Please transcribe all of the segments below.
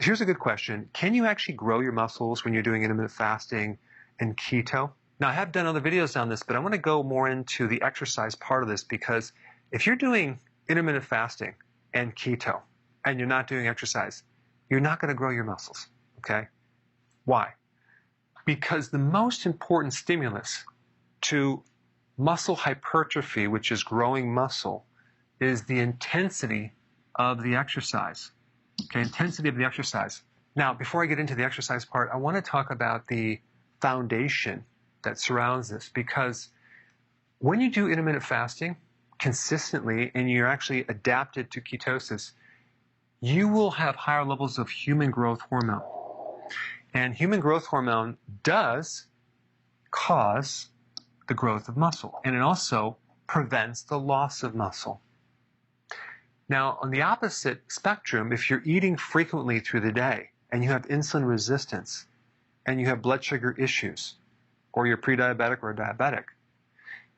Here's a good question. Can you actually grow your muscles when you're doing intermittent fasting and keto? Now, I have done other videos on this, but I want to go more into the exercise part of this, because if you're doing intermittent fasting and keto and you're not doing exercise, you're not going to grow your muscles, okay? Why? Because the most important stimulus to muscle hypertrophy, which is growing muscle, is the intensity of the exercise. Okay, intensity of the exercise. Now, before I get into the exercise part, I want to talk about the foundation that surrounds this, because when you do intermittent fasting consistently and you're actually adapted to ketosis, you will have higher levels of human growth hormone. And human growth hormone does cause the growth of muscle, and it also prevents the loss of muscle. Now, on the opposite spectrum, if you're eating frequently through the day and you have insulin resistance and you have blood sugar issues, or you're pre-diabetic or diabetic,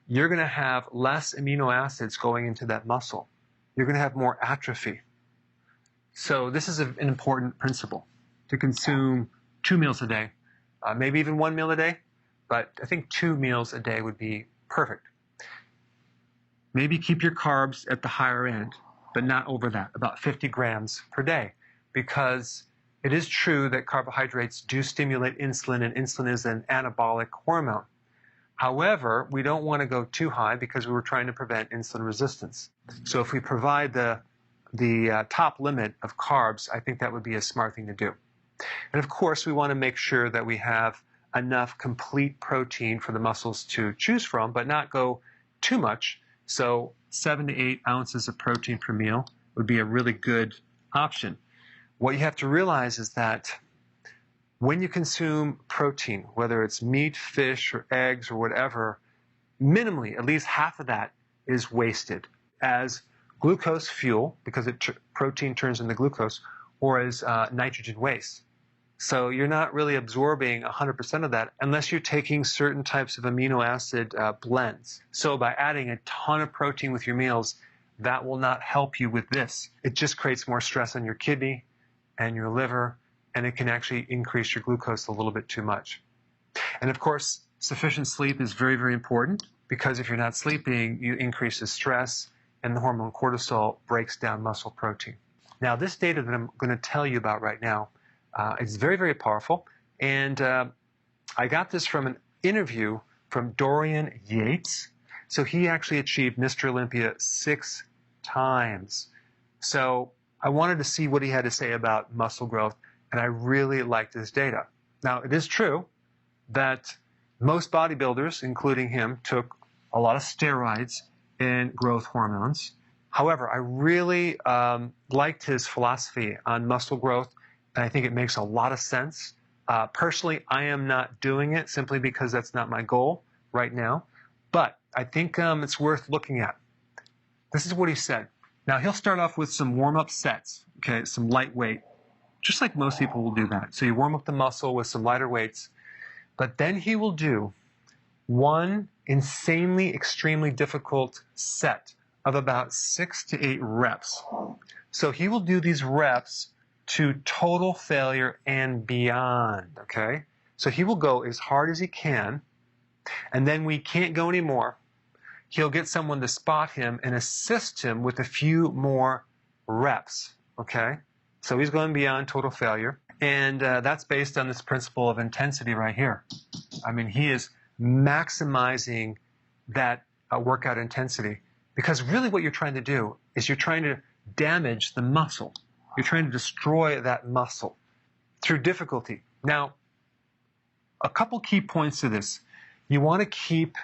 you're going to have less amino acids going into that muscle. You're going to have more atrophy. So this is an important principle, to consume 2 meals a day, maybe even 1 meal a day, but I think 2 meals a day would be perfect. Maybe keep your carbs at the higher end, but not over that, about 50 grams per day, because it is true that carbohydrates do stimulate insulin, and insulin is an anabolic hormone. However, we don't want to go too high because we were trying to prevent insulin resistance. So if we provide the top limit of carbs, I think that would be a smart thing to do. And of course, we want to make sure that we have enough complete protein for the muscles to choose from, but not go too much. So 7 to 8 ounces of protein per meal would be a really good option. What you have to realize is that when you consume protein, whether it's meat, fish, or eggs, or whatever, minimally, at least half of that is wasted as glucose fuel, because protein turns into glucose, or as nitrogen waste. So you're not really absorbing 100% of that unless you're taking certain types of amino acid blends. So by adding a ton of protein with your meals, that will not help you with this. It just creates more stress on your kidney and your liver, and it can actually increase your glucose a little bit too much. And of course, sufficient sleep is very, very important, because if you're not sleeping, you increase the stress, and the hormone cortisol breaks down muscle protein. Now, this data that I'm going to tell you about right now, it's very, very powerful, and I got this from an interview from Dorian Yates. So he actually achieved Mr. Olympia 6 times. So I wanted to see what he had to say about muscle growth, and I really liked his data. Now, it is true that most bodybuilders, including him, took a lot of steroids and growth hormones. However, I really liked his philosophy on muscle growth, and I think it makes a lot of sense. Personally, I am not doing it simply because that's not my goal right now, but I think it's worth looking at. This is what he said. Now, he'll start off with some warm-up sets, okay, some lightweight, just like most people will do that. So you warm up the muscle with some lighter weights, but then he will do one insanely, extremely difficult set of about 6 to 8 reps. So he will do these reps to total failure and beyond, okay? So he will go as hard as he can, and then we can't go anymore. He'll get someone to spot him and assist him with a few more reps, okay? So he's going beyond total failure, and that's based on this principle of intensity right here. I mean, he is maximizing that workout intensity, because really what you're trying to do is you're trying to damage the muscle. You're trying to destroy that muscle through difficulty. Now, a couple key points to this. You want to keep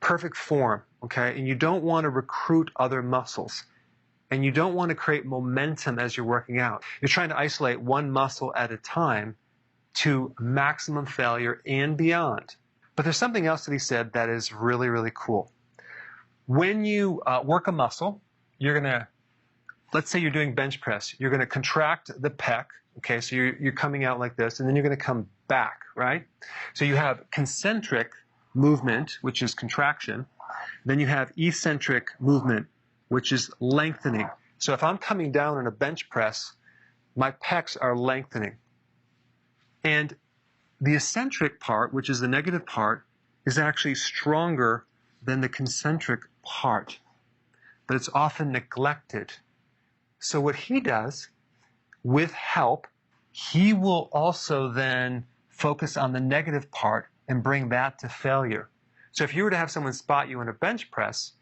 perfect form, okay? And you don't want to recruit other muscles. And you don't want to create momentum as you're working out. You're trying to isolate one muscle at a time to maximum failure and beyond. But there's something else that he said that is really, really cool. When you work a muscle, you're going to, let's say you're doing bench press, you're going to contract the pec, okay, so you're coming out like this, and then you're going to come back, right? So you have concentric movement, which is contraction. Then you have eccentric movement, which is lengthening. So if I'm coming down on a bench press, my pecs are lengthening. And the eccentric part, which is the negative part, is actually stronger than the concentric part, but it's often neglected. So what he does, with help, he will also then focus on the negative part and bring that to failure. So if you were to have someone spot you on a bench press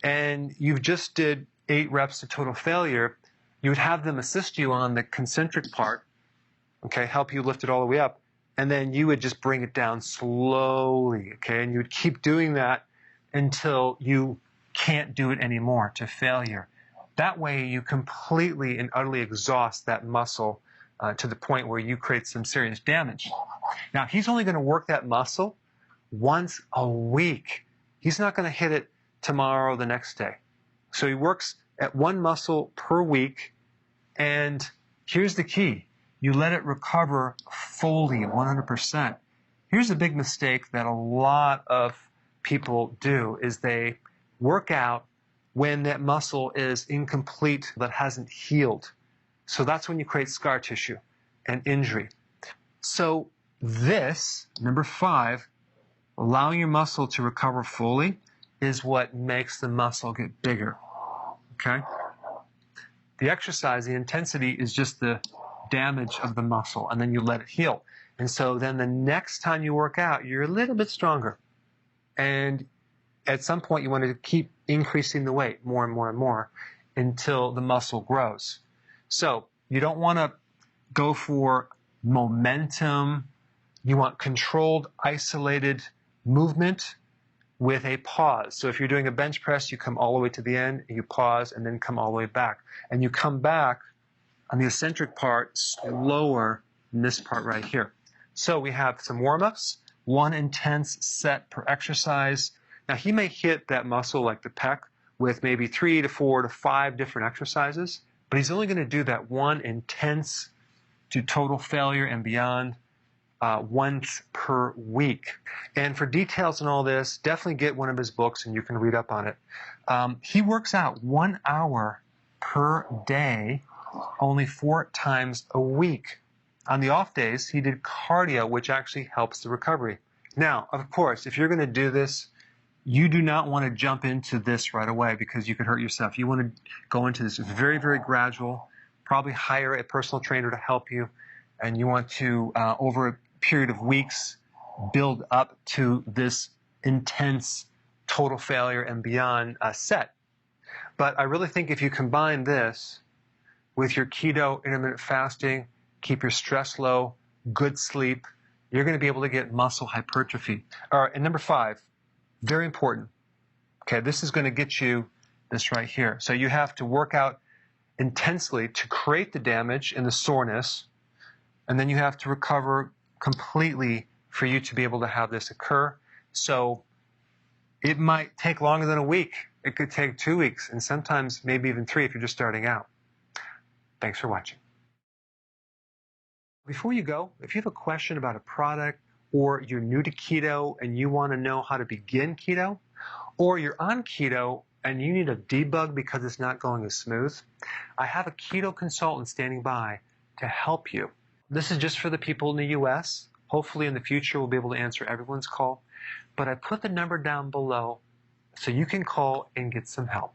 and you just did 8 reps to total failure, you would have them assist you on the concentric part, okay, help you lift it all the way up, and then you would just bring it down slowly, okay, and you would keep doing that until you can't do it anymore, to failure. That way you completely and utterly exhaust that muscle to the point where you create some serious damage. Now, he's only going to work that muscle once a week. He's not going to hit it tomorrow or the next day. So he works at one muscle per week, and here's the key. You let it recover fully, 100%. Here's a big mistake that a lot of people do, is they work out when that muscle is incomplete, that hasn't healed. So that's when you create scar tissue and injury. So this, number 5, allowing your muscle to recover fully, is what makes the muscle get bigger, okay? The exercise, the intensity, is just the damage of the muscle, and then you let it heal. And so then the next time you work out, you're a little bit stronger. And at some point, you want to keep increasing the weight more and more and more until the muscle grows. So you don't want to go for momentum. You want controlled, isolated movement with a pause. So if you're doing a bench press, you come all the way to the end, you pause, and then come all the way back. And you come back on the eccentric part slower than this part right here. So we have some warm-ups, 1 intense set per exercise. Now, he may hit that muscle like the pec with maybe 3 to 4 to 5 different exercises, but he's only going to do that 1 intense to total failure and beyond once per week. And for details on all this, definitely get one of his books and you can read up on it. He works out 1 hour per day, only 4 times a week. On the off days, he did cardio, which actually helps the recovery. Now, of course, if you're going to do this, you do not want to jump into this right away because you could hurt yourself. You want to go into this very, very gradual, probably hire a personal trainer to help you, and you want to, over a period of weeks, build up to this intense total failure and beyond set. But I really think if you combine this with your keto, intermittent fasting, keep your stress low, good sleep, you're going to be able to get muscle hypertrophy. All right, and number 5, very important. Okay, this is going to get you this right here. So you have to work out intensely to create the damage and the soreness, and then you have to recover completely for you to be able to have this occur. So it might take longer than a week. It could take 2 weeks, and sometimes maybe even 3 if you're just starting out. Thanks for watching. Before you go, if you have a question about a product, or you're new to keto and you want to know how to begin keto, or you're on keto and you need a debug because it's not going as smooth, I have a keto consultant standing by to help you. This is just for the people in the US. Hopefully in the future we'll be able to answer everyone's call. But I put the number down below so you can call and get some help.